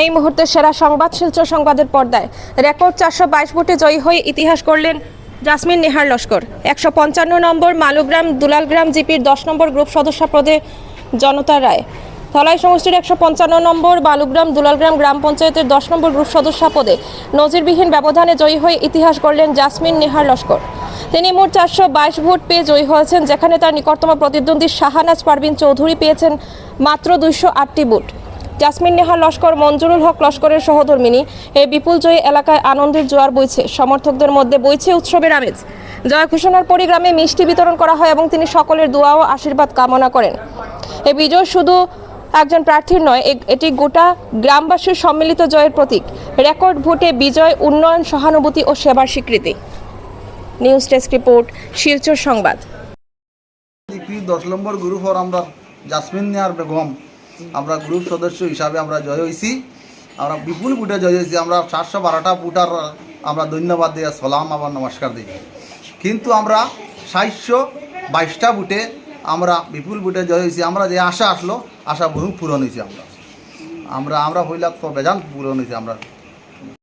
এই মুহূর্তে সেরা সংবাদ শিলচর সংবাদের পর্দায় রেকর্ড 422 ভোটে জয়ী হয়ে ইতিহাস করলেন জাসমিন নেহার লস্কর। 155 নম্বর মালুগ্রাম দুলালগ্রাম জিপির 10 নম্বর গ্রুপ সদস্য পদে জনতা রায়, ধলাই সমষ্টির 155 নম্বর বালুগ্রাম দুলালগ্রাম গ্রাম পঞ্চায়েতের 10 নম্বর গ্রুপ সদস্য পদে নজিরবিহীন ব্যবধানে জয়ী হয়ে ইতিহাস করলেন জাসমিন নেহার লস্কর। তিনি মোট 422 ভোট পেয়ে জয়ী হয়েছেন, যেখানে তার নিকটতম প্রতিদ্বন্দ্বী শাহানাজ পারভিন চৌধুরী পেয়েছেন মাত্র 208টি ভোট। জাসমিন নেহার লস্কর মঞ্জুরুল হক লস্করের সহধর্মিনী। এই বিপুল জয়ী এলাকায় আনন্দের জোয়ার বইছে, সমর্থকদের মধ্যে বইছে উৎসবের আমেজ। জয় ঘোষণার পরই গ্রামে মিষ্টি বিতরণ করা হয় এবং তিনি সকলের দোয়া ও আশীর্বাদ কামনা করেন। এই বিজয় শুধু একজন প্রার্থীর নয়, এটি গোটা গ্রামবাসীর সম্মিলিত জয়ের প্রতীক। রেকর্ড ভোটে বিজয়, উন্নয়ন, সহানুভূতি ও সেবার স্বীকৃতি। নিউজ ডেস্ক রিপোর্ট, শিলচর সংবাদ। 10 নম্বর গ্রুপ আমরা জাসমিন নেহার বেগম আমরা গ্রুপ সদস্য হিসাবে আমরা জয় হয়েছি। আমরা বিপুল ভোটে জয় হয়েছি। আমরা 412টা ভোটার আমরা ধন্যবাদ দিই, সালাম আবার নমস্কার দিই। কিন্তু আমরা 722টা ভোটে আমরা বিপুল ভোটে জয় হয়েছি। আমরা যে আশা আসলো, আশা বহু পূরণ হয়েছে। আমরা হইলাম তো বেজান পূরণ হয়েছে আমরা।